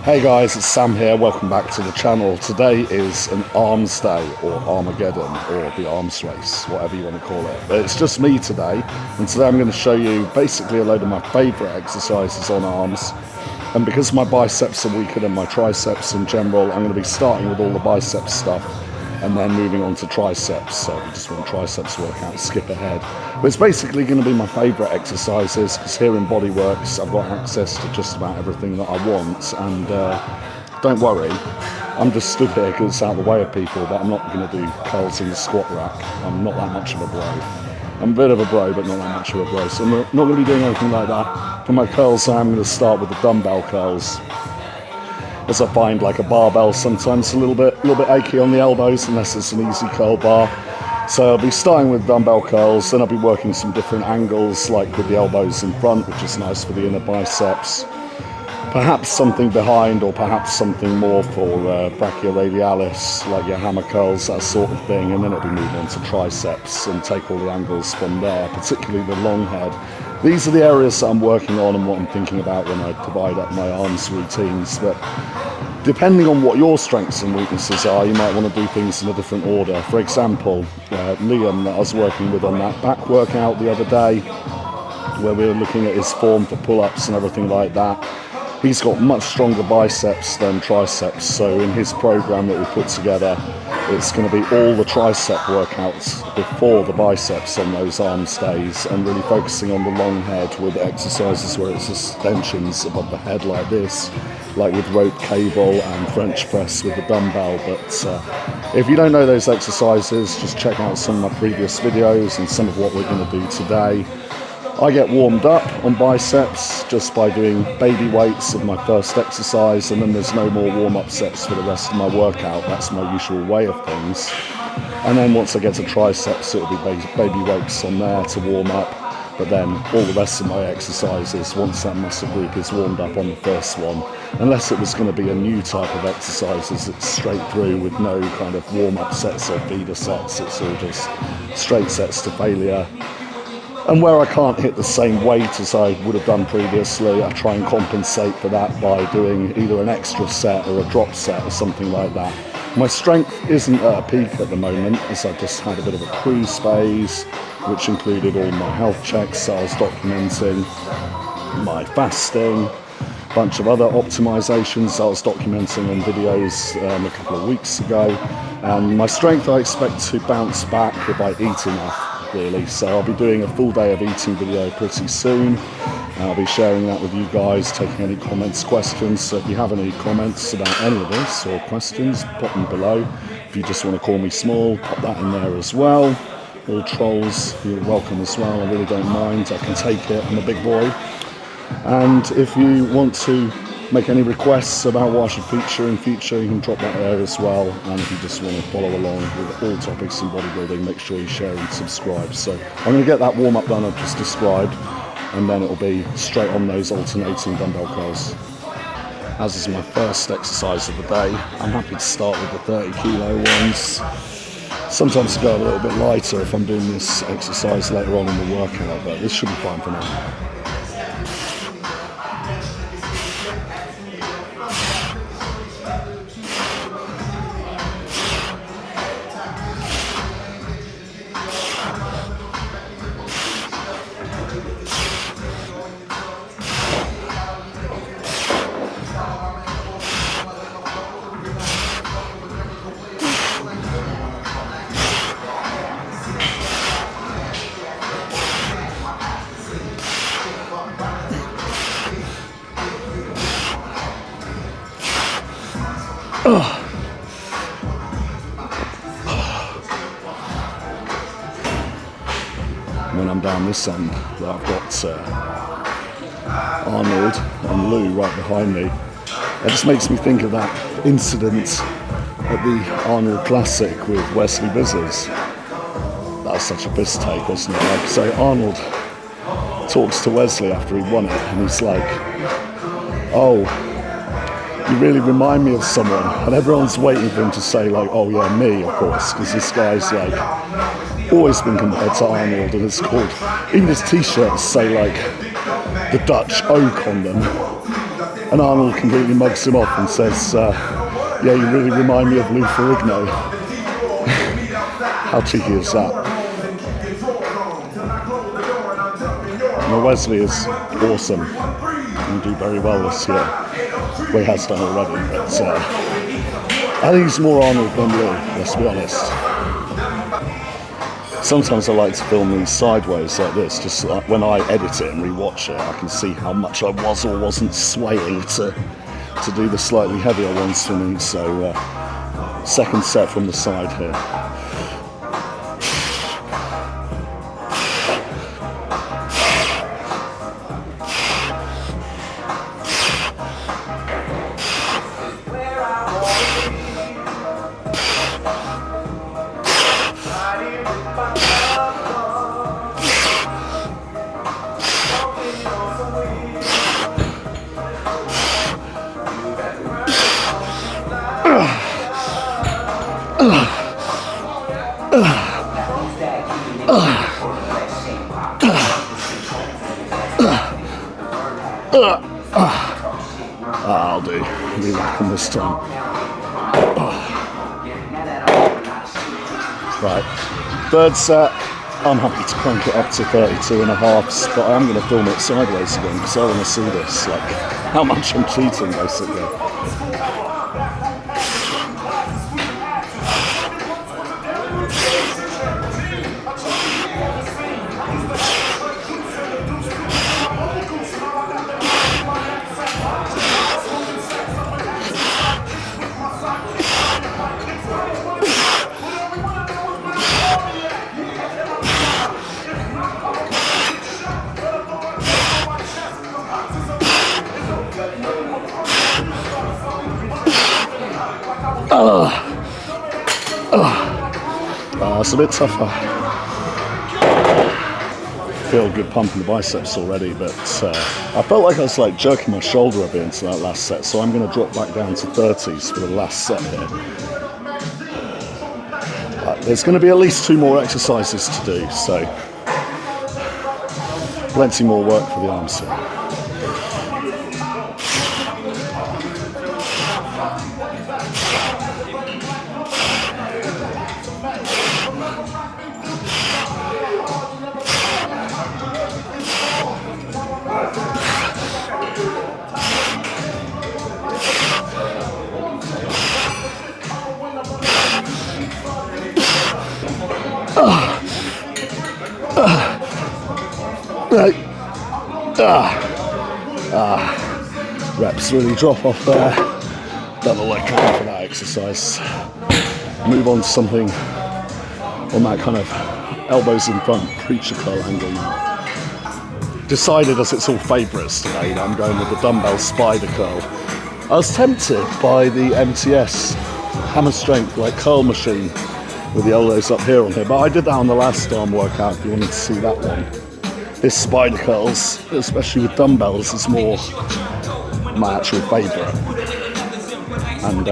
Hey guys, it's Sam here, welcome back to the channel. Today is an arms day, or Armageddon, or the arms race, whatever you want to call it. But it's just me today, and today I'm going to show you basically a load of my favourite exercises on arms. And because my biceps are weaker than my triceps in general, I'm going to be starting with all the biceps stuff and then moving on to triceps. So if you just want triceps workout, skip ahead. But it's basically going to be my favourite exercises, because here in Bodyworks I've got access to just about everything that I want. And don't worry, I'm just stood here because it's out of the way of people, but I'm not going to do curls in the squat rack. I'm not that much of a bro. I'm a bit of a bro, but not that much of a bro. So I'm not going to be doing anything like that. For my curls, I'm going to start with the dumbbell curls, as I find like a barbell sometimes a little bit achy on the elbows unless it's an easy curl bar. So I'll be starting with dumbbell curls, then I'll be working some different angles, like with the elbows in front, which is nice for the inner biceps. Perhaps something behind, or perhaps something more for brachioradialis, like your hammer curls, that sort of thing. And then it'll be moving on to triceps and take all the angles from there, particularly the long head. These are the areas that I'm working on and what I'm thinking about when I divide up my arms routines. But depending on what your strengths and weaknesses are, you might want to do things in a different order. For example, Liam, that I was working with on that back workout the other day, where we were looking at his form for pull-ups and everything like that, he's got much stronger biceps than triceps. So in his program that we put together, it's going to be all the tricep workouts before the biceps on those arms days, and really focusing on the long head with exercises where it's extensions above the head like this, like with rope cable and French press with the dumbbell. But if you don't know those exercises, just check out some of my previous videos and some of what we're going to do today. I get warmed up on biceps just by doing baby weights of my first exercise, and then there's no more warm-up sets for the rest of my workout. That's my usual way of things. And then once I get to triceps, it'll be baby weights on there to warm up. But then all the rest of my exercises, once that muscle group is warmed up on the first one, unless it was going to be a new type of exercises, it's straight through with no kind of warm-up sets or feeder sets. It's all just straight sets to failure. And where I can't hit the same weight as I would have done previously, I try and compensate for that by doing either an extra set or a drop set or something like that. My strength isn't at a peak at the moment, as I've just had a bit of a cruise phase, which included all my health checks. I was documenting my fasting, a bunch of other optimizations I was documenting on videos a couple of weeks ago. And my strength I expect to bounce back if I eat enough, really. So I'll be doing a full day of eating video pretty soon. I'll be sharing that with you guys, taking any comments, questions. So if you have any comments about any of this or questions, pop them below. If you just want to call me small, pop that in there as well. All trolls, you're welcome as well. I really don't mind. I can take it. I'm a big boy. And if you want to make any requests about what I should feature in future, you can drop that there as well. And if you just want to follow along with all topics in bodybuilding, make sure you share and subscribe. So I'm going to get that warm-up done I've just described, and then it'll be straight on those alternating dumbbell curls. As is my first exercise of the day, I'm happy to start with the 30 kilo ones. Sometimes I go a little bit lighter if I'm doing this exercise later on in the workout, but this should be fine for now. When I'm down this end, I've got Arnold and Lou right behind me. It just makes me think of that incident at the Arnold Classic with Wesley Vissers. That was such a piss take, wasn't it? Like, so Arnold talks to Wesley after he won it, and he's like, "Oh, you really remind me of someone," and everyone's waiting for him to say like, "Oh yeah, me," of course, because this guy's like always been compared to Arnold, and it's called, even his t-shirts say like the Dutch oak on them. and Arnold completely mugs him off and says, yeah, you really remind me of Lou Ferrigno. How cheeky is that? Now, Wesley is awesome and do very well this year. Well, he has done already, but I think he's more Arnold than Lou, let's be honest. Sometimes I like to film these sideways like this, just like when I edit it and rewatch it, I can see how much I was or wasn't swaying to do the slightly heavier ones for me. So second set from the side here. I'll do. Be back on this time. Right. Third set. I'm happy to crank it up to 32.5s, but I am going to film it sideways again because I want to see this, like how much I'm cheating basically. It's a bit tougher. Feel good pump in the biceps already, but I felt like I was like jerking my shoulder a bit into that last set, so I'm going to drop back down to 30s for the last set here. There's going to be at least 2 more exercises to do, so plenty more work for the arms here. Reps really drop off there. Double leg curl for that exercise. Move on to something on that kind of elbows in front preacher curl angle now. Decided, as it's all favourites today, that I'm going with the dumbbell spider curl. I was tempted by the MTS hammer strength like curl machine with the elbows up here on here, but I did that on the last arm workout if you wanted to see that one. This spider curls, especially with dumbbells, is more my actual favourite, and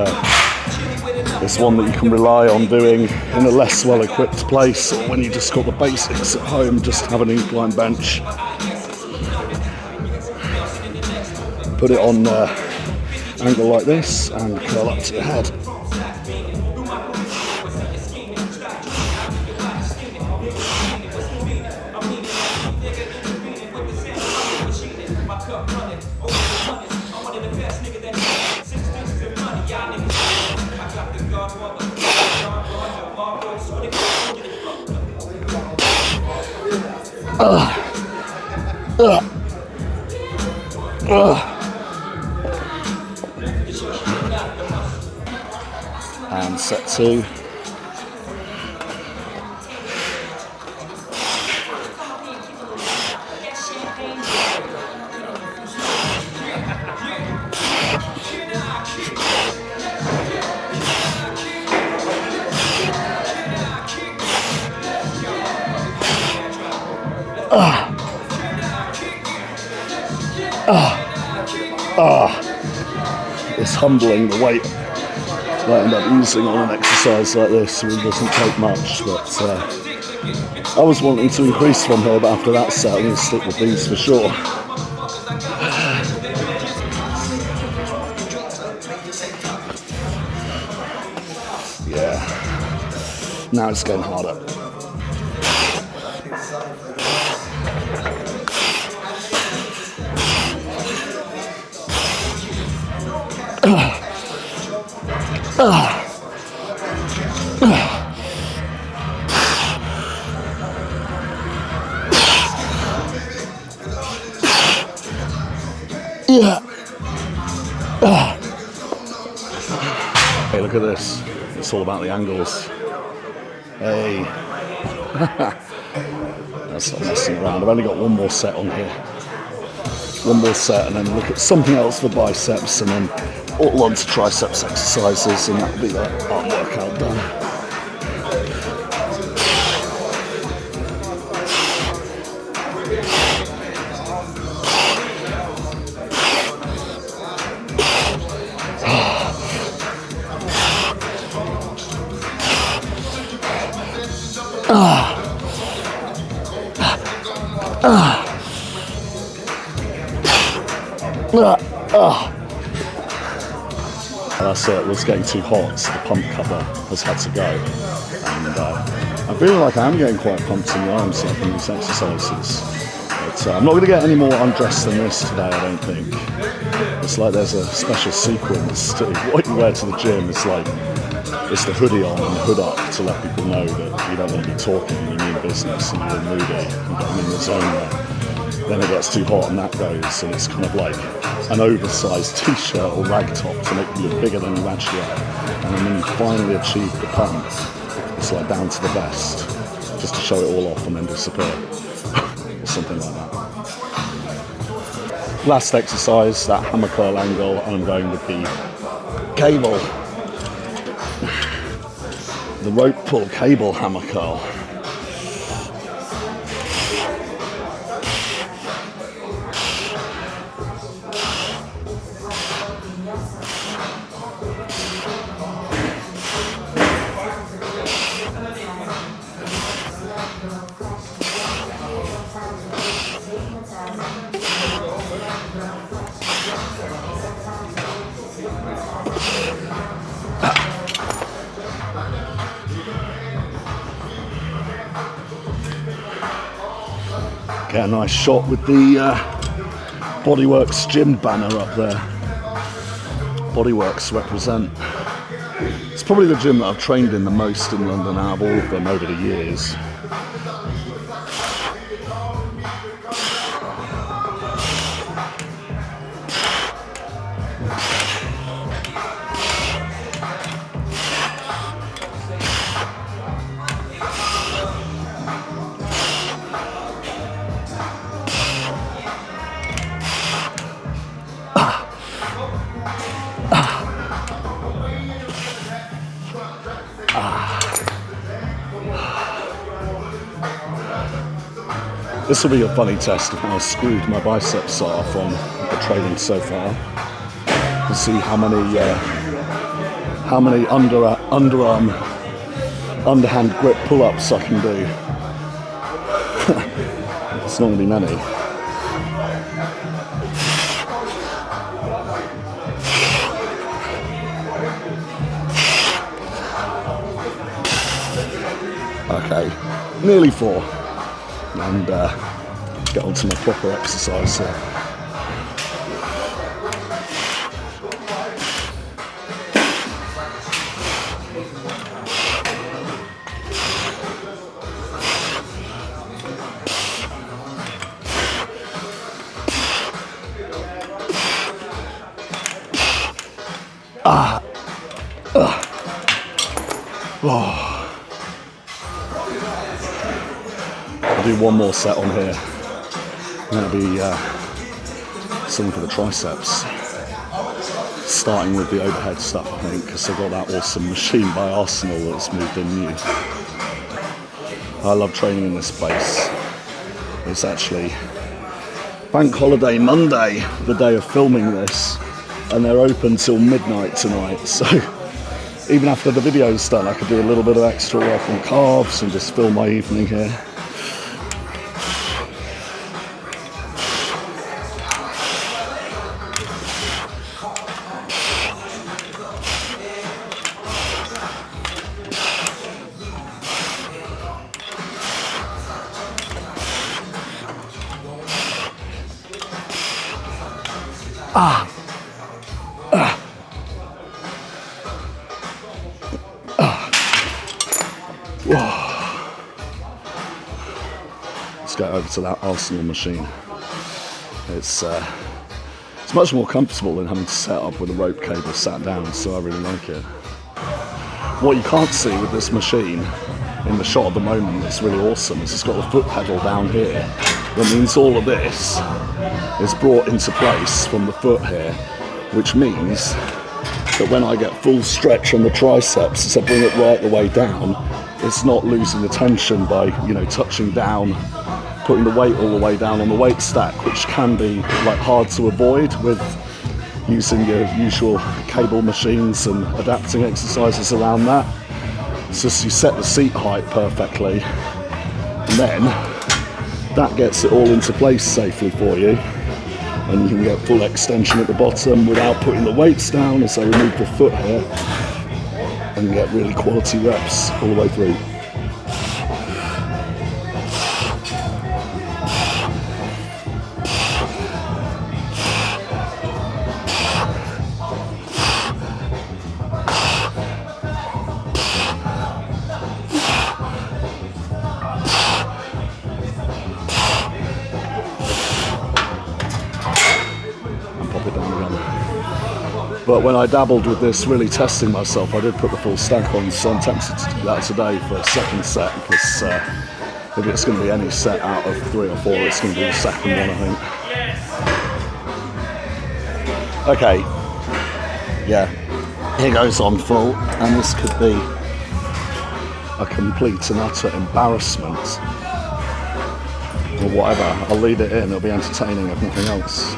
it's one that you can rely on doing in a less well-equipped place, or when you just got the basics at home, just have an incline bench, put it on angle like this and curl up to your head. And set 2. It's humbling the weight that I end up using on an exercise like this. It really doesn't take much, but I was wanting to increase from here, but after that set I'm going to stick with these for sure. Now it's getting harder. Yeah. Hey, look at this. It's all about the angles. Hey. That's not messing around. I've only got one more set on here. One more set, and then look at something else for biceps, and then all on to triceps exercises, and that'll be that arm workout done. That's it, it was getting too hot, so the pump cover has had to go. And I feel like I am getting quite pumped in the arms from these exercises. But I'm not going to get any more undressed than this today, I don't think. It's like there's a special sequence to what you wear to the gym. It's like, it's the hoodie on and the hood up to let people know that you don't want to be talking, you mean business, and you're moody, and getting in the zone there. Then it gets too hot and that goes, and it's kind of like an oversized t-shirt or rag top to make you look bigger than you actually are. And then when you finally achieve the pump, it's like down to the vest, just to show it all off and then disappear. Or something like that. Last exercise, that hammer curl angle, and I'm going with the cable. The rope pull cable hammer curl. Get a nice shot with the Bodyworks gym banner up there. Bodyworks represent. It's probably the gym that I've trained in the most in London out of all of them over the years. This will be a funny test of how screwed my biceps are from the training so far. To see how many underhand grip pull-ups I can do. It's not going to be many. Okay, nearly 4. And get on to my proper exercise here. I'll do one more set on here. That'll be something for the triceps. Starting with the overhead stuff, I think, because I've got that awesome machine by Arsenal that's moved in new. I love training in this place. It's actually Bank Holiday Monday, the day of filming this, and they're open till midnight tonight, so even after the video's done I could do a little bit of extra work on calves and just fill my evening here. Let's go over to that Arsenal machine. It's much more comfortable than having to set up with a rope cable sat down, so I really like it. What you can't see with this machine in the shot at the moment that's really awesome is it's got the foot pedal down here. That means all of this is brought into place from the foot here, which means that when I get full stretch on the triceps, as I bring it right the way down, it's not losing the tension by, you know, touching down, putting the weight all the way down on the weight stack, which can be like hard to avoid with using your usual cable machines and adapting exercises around that. It's just you set the seat height perfectly, and then that gets it all into place safely for you, and you can get full extension at the bottom without putting the weights down as I remove the foot here, and get really quality reps all the way through. But when I dabbled with this, really testing myself, I did put the full stack on, so I'm tempted to do that today for a second set, because if it's going to be any set out of 3 or 4, it's going to be the second one, I think. Okay, yeah, here goes on full, and this could be a complete and utter embarrassment, or whatever. I'll leave it in, it'll be entertaining if nothing else.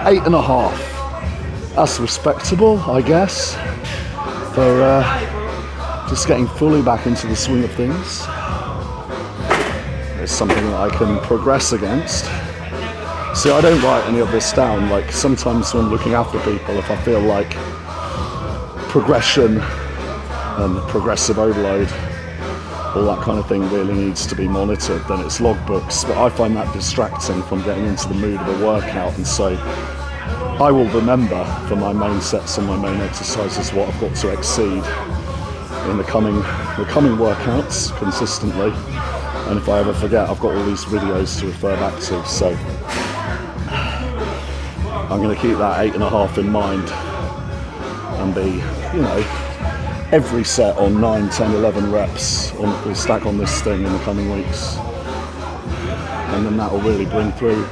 Eight and a half. That's respectable, I guess, for just getting fully back into the swing of things. It's something that I can progress against. See, I don't write any of this down. Like, sometimes when looking after people, if I feel like progression and progressive overload, all that kind of thing really needs to be monitored, then it's logbooks. But I find that distracting from getting into the mood of a workout, and so I will remember for my main sets and my main exercises what I've got to exceed in the coming workouts consistently. And if I ever forget, I've got all these videos to refer back to. So I'm going to keep that 8.5 in mind and be, you know, every set on 9, 10, 11 reps on the full stack on this thing in the coming weeks. And then that will really bring through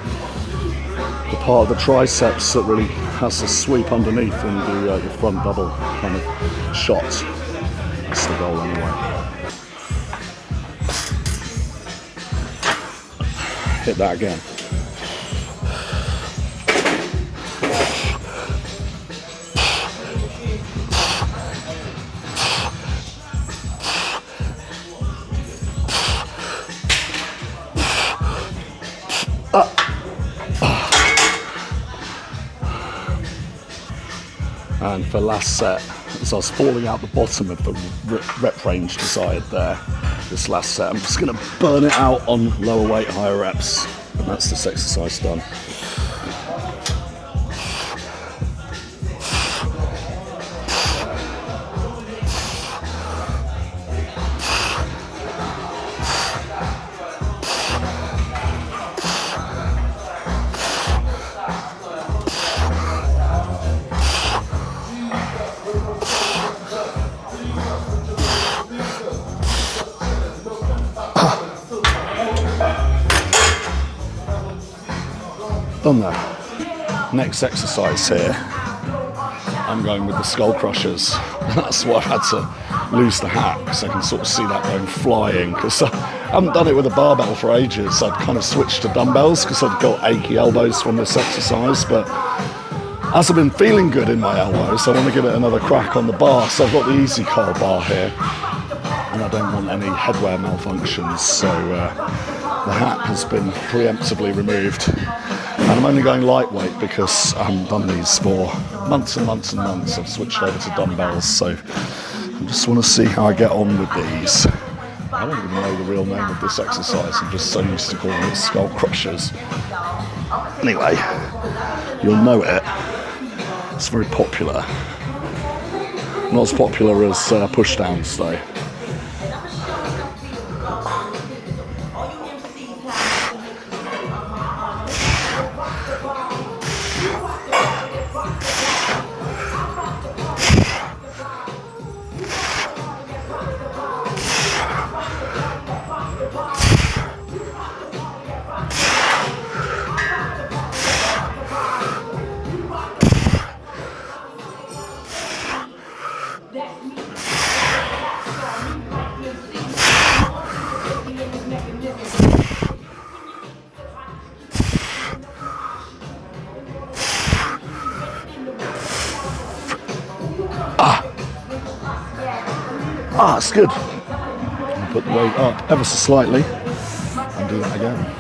the part of the triceps that really has to sweep underneath and do your front double kind of shot. That's the goal anyway. Hit that again. And for last set, as I was falling out the bottom of the rep range desired there, this last set, I'm just going to burn it out on lower weight, higher reps, and that's this exercise done. Done that. Next exercise here, I'm going with the skullcrushers. That's why I've had to lose the hat, because I can sort of see that going flying, because I haven't done it with a barbell for ages. I'd kind of switched to dumbbells because I've got achy elbows from this exercise, but as I've been feeling good in my elbows, I want to give it another crack on the bar. So I've got the easy curl bar here, and I don't want any headwear malfunctions, so the hat has been preemptively removed. And I'm only going lightweight because I haven't done these for months and months and months. I've switched over to dumbbells, so I just want to see how I get on with these. I don't even know the real name of this exercise. I'm just so used to calling it skullcrushers. Anyway, you'll know it. It's very popular. Not as popular as push-downs, though. It's good. I'll put the weight up ever so slightly and do that again.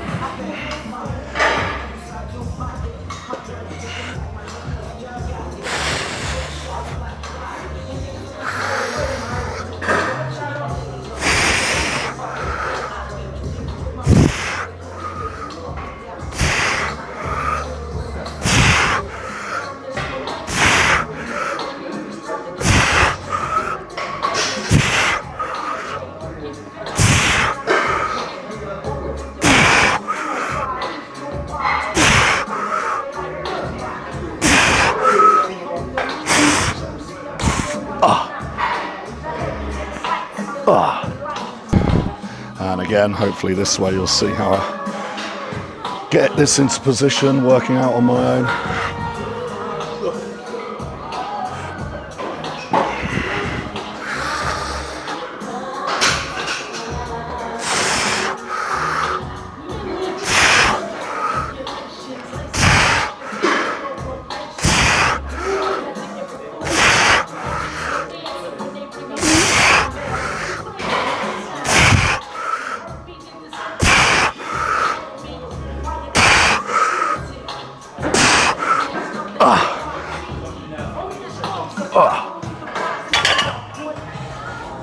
And again, hopefully this way you'll see how I get this into position, working out on my own.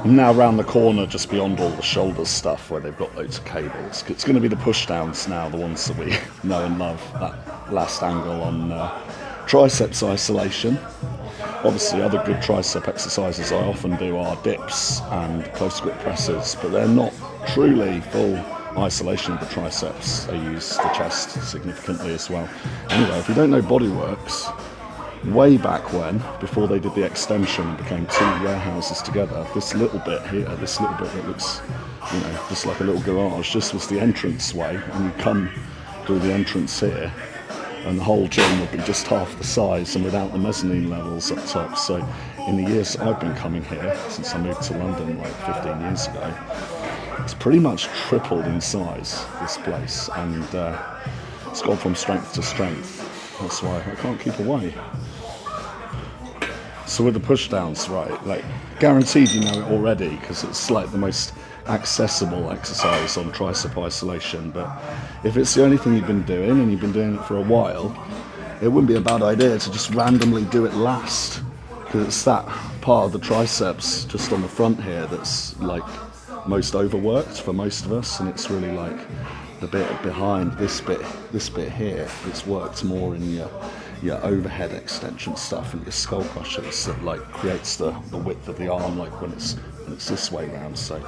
I'm now round the corner just beyond all the shoulder stuff where they've got loads of cables. It's going to be the push downs now, the ones that we know and love. That last angle on triceps isolation. Obviously other good tricep exercises I often do are dips and close grip presses, but they're not truly full isolation of the triceps. They use the chest significantly as well. Anyway, if you don't know Bodyworks, way back when, before they did the extension and became two warehouses together, this little bit here, this little bit that looks, you know, just like a little garage, this was the entrance way, and you come through the entrance here, and the whole gym would be just half the size and without the mezzanine levels up top. So in the years I've been coming here, since I moved to London like 15 years ago, it's pretty much tripled in size, this place, and it's gone from strength to strength. That's why I can't keep away. So with the push downs, right, like guaranteed you know it already because it's like the most accessible exercise on tricep isolation, but if it's the only thing you've been doing and you've been doing it for a while, it wouldn't be a bad idea to just randomly do it last, because it's that part of the triceps just on the front here that's like most overworked for most of us, and it's really like the bit behind this bit here, it's worked more in your overhead extension stuff and your skull crushers that like creates the width of the arm, like when it's this way round. So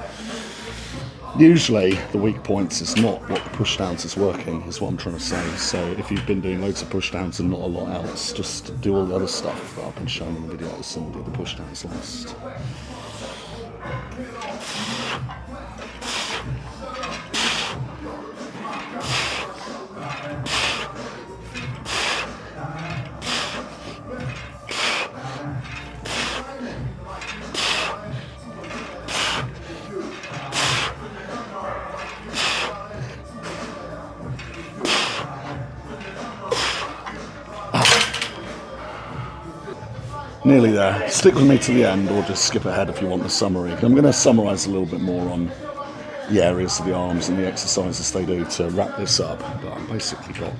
usually the weak points is not what the push downs is working, is what I'm trying to say. So if you've been doing loads of push downs and not a lot else, just do all the other stuff that I've been showing in the videos and do the push downs last. Nearly there. Stick with me to the end, or just skip ahead if you want the summary. I'm going to summarise a little bit more on the areas of the arms and the exercises they do to wrap this up. But I've basically got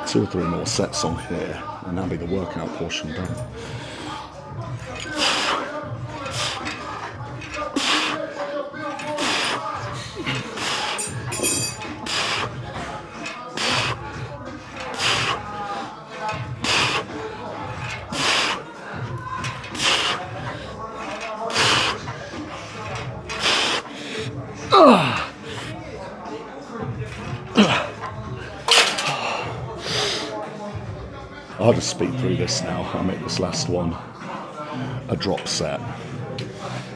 2 or 3 more sets on here, and that'll be the workout portion done. I'll just speed through this now. I'll make this last one a drop set.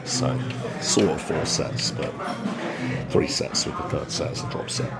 So, sort of 4 sets, but 3 sets with the 3rd set as a drop set.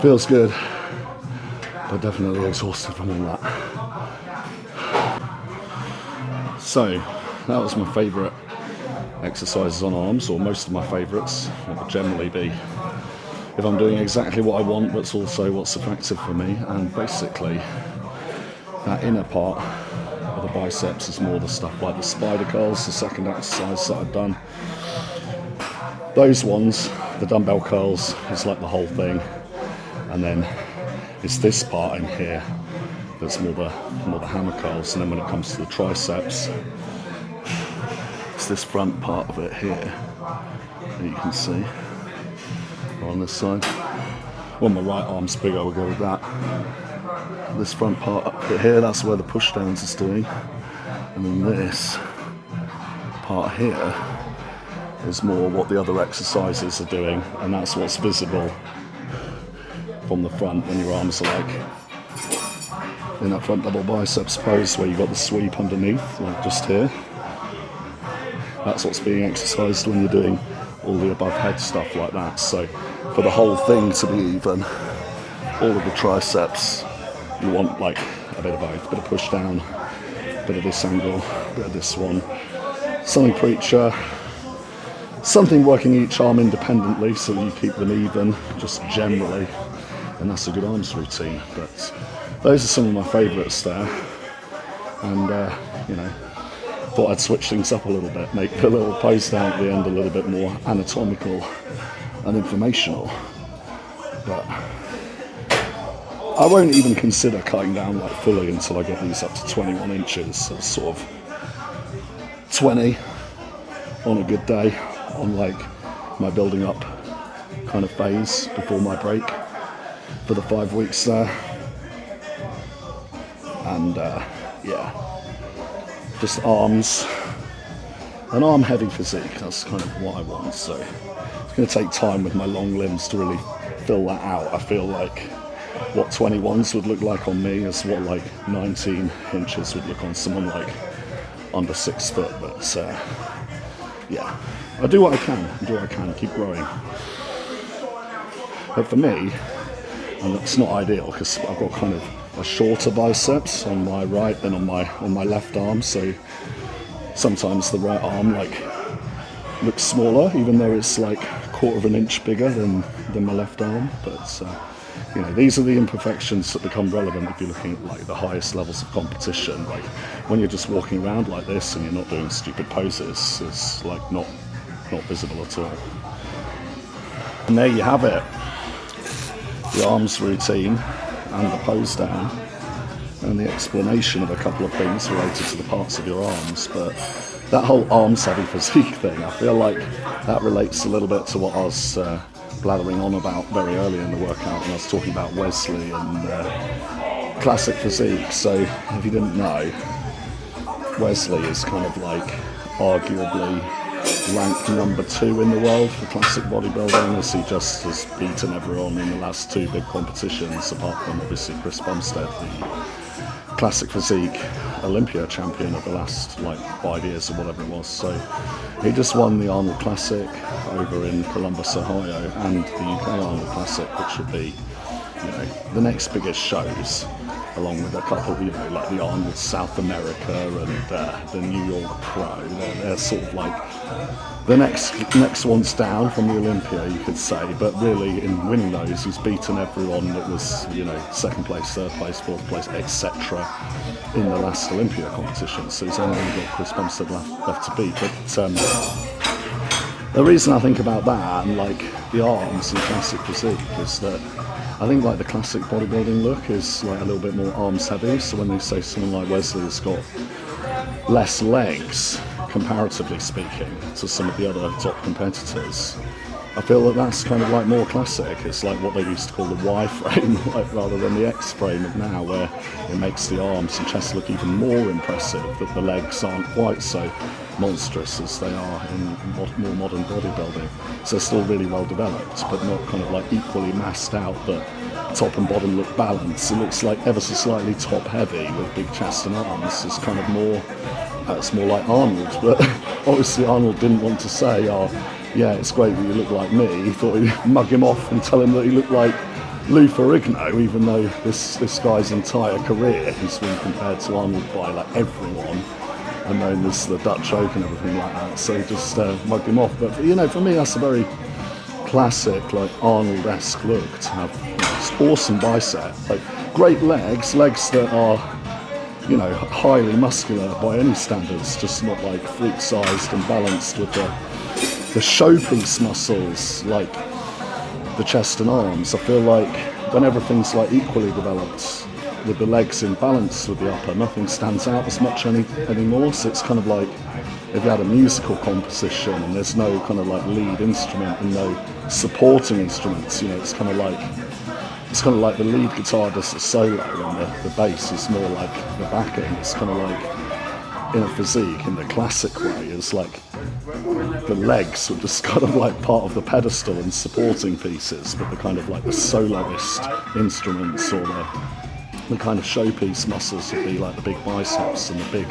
Feels good, but definitely exhausted from all that. So, that was my favourite exercises on arms, or most of my favourites. It would generally be if I'm doing exactly what I want, but it's also what's effective for me. And basically, that inner part of the biceps is more the stuff like the spider curls, the second exercise that I've done. Those ones, the dumbbell curls, is like the whole thing. And then it's this part in here that's more the hammer curls. And then when it comes to the triceps, it's this front part of it here that you can see on this side. When my right arm's big, I would go with that. This front part up here, that's where the push downs is doing. And then this part here is more what the other exercises are doing, and that's what's visible from the front when your arms are like in that front double biceps pose where you've got the sweep underneath, like just here. That's what's being exercised when you're doing all the above head stuff like that. So for the whole thing to be even, all of the triceps, you want like a bit of both, a bit of push down, a bit of this angle, a bit of this one, something preacher, something working each arm independently so that you keep them even, just generally. And that's a good arms routine. But those are some of my favourites there. And, you know, thought I'd switch things up a little bit, make the little pose down at the end a little bit more anatomical and informational. But I won't even consider cutting down like fully until I get these up to 21 inches. So it's sort of 20 on a good day, on like my building up kind of phase before my break for the 5 weeks there. And yeah, just arms, an arm heavy physique, that's kind of what I want. So it's going to take time with my long limbs to really fill that out. I feel like what 21s would look like on me is what like 19 inches would look on someone like under 6 foot. But yeah, I do what I can, keep growing. But for me, and it's not ideal because I've got kind of a shorter biceps on my right than on my left arm, so sometimes the right arm like looks smaller, even though it's like 1/4 of an inch bigger than my left arm. But you know, these are the imperfections that become relevant if you're looking at like the highest levels of competition. Like when you're just walking around like this and you're not doing stupid poses, it's like not visible at all. And there you have it, the arms routine and the pose down and the explanation of a couple of things related to the parts of your arms. But that whole arms heavy physique thing, I feel like that relates a little bit to what I was blathering on about very early in the workout when I was talking about Wesley and classic physique. So if you didn't know, Wesley is kind of like arguably ranked number 2 in the world for classic bodybuilding, as he just has beaten everyone in the last 2 big competitions, apart from obviously Chris Bumstead, the classic physique Olympia champion of the last like 5 years or whatever it was. So he just won the Arnold Classic over in Columbus, Ohio, and the UK Arnold Classic, which would be, you know, the next biggest shows, along with a couple, you know, like the Arnold South America and the New York Pro. They're sort of like the next ones down from the Olympia, you could say. But really, in winning those, he's beaten everyone that was, you know, 2nd place, 3rd place, 4th place, etc. in the last Olympia competition. So he's only got Chris Bumstead left to beat. But the reason I think about that and like the arms and classic physique is that I think like the classic bodybuilding look is like a little bit more arms heavy. So when they say someone like Wesley has got less legs, comparatively speaking, to some of the other top competitors, I feel that that's kind of like more classic. It's like what they used to call the Y frame, like, rather than the X frame of now, where it makes the arms and chest look even more impressive, that the legs aren't quite so monstrous as they are in more modern bodybuilding. So still really well developed, but not kind of like equally massed out, but top and bottom look balanced. It looks like ever so slightly top heavy with big chest and arms. It's kind of more, it's more like Arnold, but obviously Arnold didn't want to say, oh yeah, it's great that you look like me. He thought he'd mug him off and tell him that he looked like Lou Ferrigno, even though this guy's entire career he's been compared to Arnold by like everyone, and known as the Dutch Oak and everything like that. So just mugged him off. But you know, for me, that's a very classic, like Arnold-esque look to have, you know, awesome bicep, like great legs that are, you know, highly muscular by any standards, just not like freak-sized and balanced with the showpiece muscles like the chest and arms. I feel like when everything's like equally developed, with the legs in balance with the upper, nothing stands out as much anymore. So it's kind of like if you had a musical composition and there's no kind of like lead instrument and no supporting instruments, you know, it's kind of like the lead guitar does the solo and the bass is more like the backing. It's kind of like in a physique, in the classic way, it's like the legs are just kind of like part of the pedestal and supporting pieces, but the kind of like the soloist instruments or the kind of showpiece muscles would be like the big biceps and the big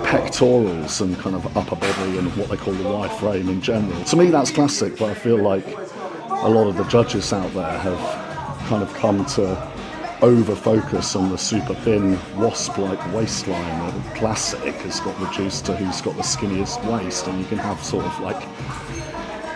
pectorals and kind of upper body and what they call the Y frame in general. To me that's classic, but I feel like a lot of the judges out there have kind of come to over-focus on the super thin wasp-like waistline. The classic has got reduced to who's got the skinniest waist, and you can have sort of like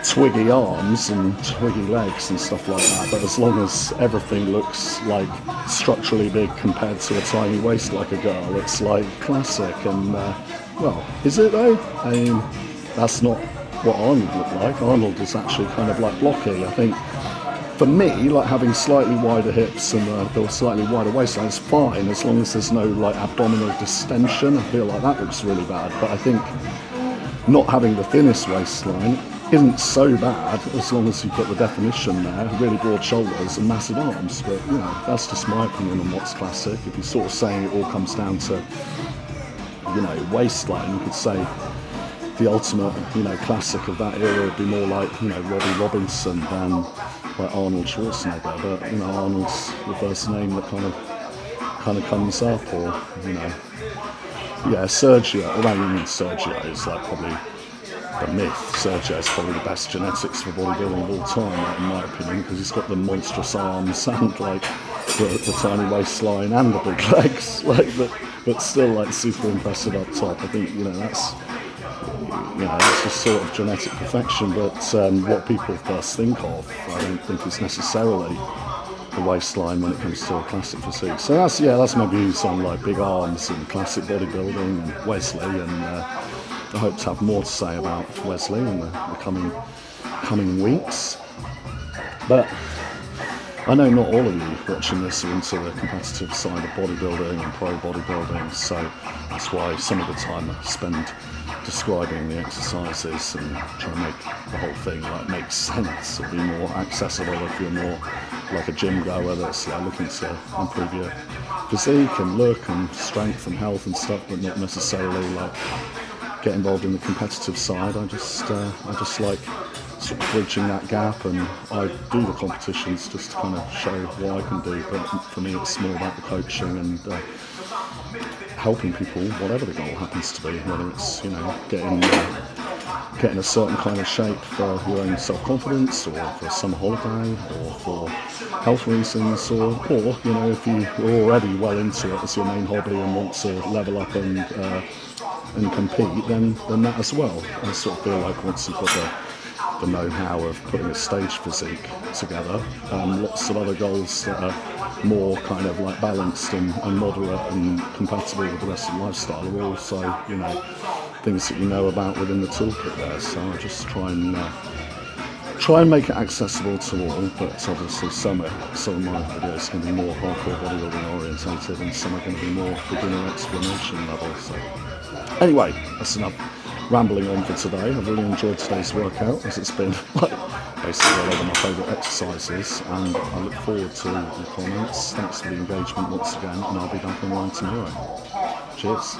twiggy arms and twiggy legs and stuff like that, but as long as everything looks like structurally big compared to a tiny waist like a girl, it's like classic. And well, is it though? I mean, that's not what Arnold looked like. Arnold is actually kind of like blocky. I think for me, like having slightly wider hips and the slightly wider waistline is fine, as long as there's no like abdominal distension. I feel like that looks really bad, but I think not having the thinnest waistline isn't so bad, as long as you've got the definition there, really broad shoulders and massive arms. But you know, that's just my opinion on what's classic. If you're sort of saying it all comes down to, you know, waistline, you could say the ultimate, you know, classic of that era would be more like, you know, Robbie Robinson than like Arnold Schwarzenegger. But you know, Arnold's the first name that kind of comes up, or you know, yeah, Sergio. Well, I mean, Sergio is like probably the myth. Sergio is probably the best genetics for bodybuilding of all time, like, in my opinion, because he's got the monstrous arms and like the tiny waistline and the big legs, like, but still like super impressive up top. I think, you know, that's just sort of genetic perfection. But what people first think of, I don't think is necessarily the waistline when it comes to a classic physique. So that's my views on like big arms and classic bodybuilding and Wesley, and I hope to have more to say about Wesley in the coming weeks. But I know not all of you watching this are into the competitive side of bodybuilding and pro bodybuilding, so that's why some of the time I spend describing the exercises and try to make the whole thing like make sense or be more accessible if you're more like a gym goer that's like looking to improve your physique and look and strength and health and stuff, but not necessarily like get involved in the competitive side. I just like sort of bridging that gap, and I do the competitions just to kind of show what I can do, but for me it's more about the coaching and helping people, whatever the goal happens to be, whether it's, you know, getting a certain kind of shape for your own self-confidence, or for summer holiday, or for health reasons, or you know, if you're already well into it as your main hobby and want to level up and compete, then that as well. I sort of feel like once you've got the know-how of putting a stage physique together, lots of other goals that are more kind of like balanced and moderate and compatible with the rest of the lifestyle are also, you know, things that you know about within the toolkit there. So I just try and make it accessible to all, but obviously some of my videos can be more hardcore bodybuilding orientated, and some are going to be more beginner explanation level. So anyway, that's enough rambling on for today. I've really enjoyed today's workout, as it's been like basically one of my favourite exercises, and I look forward to your comments. Thanks for the engagement once again, and I'll be back online tomorrow. Cheers.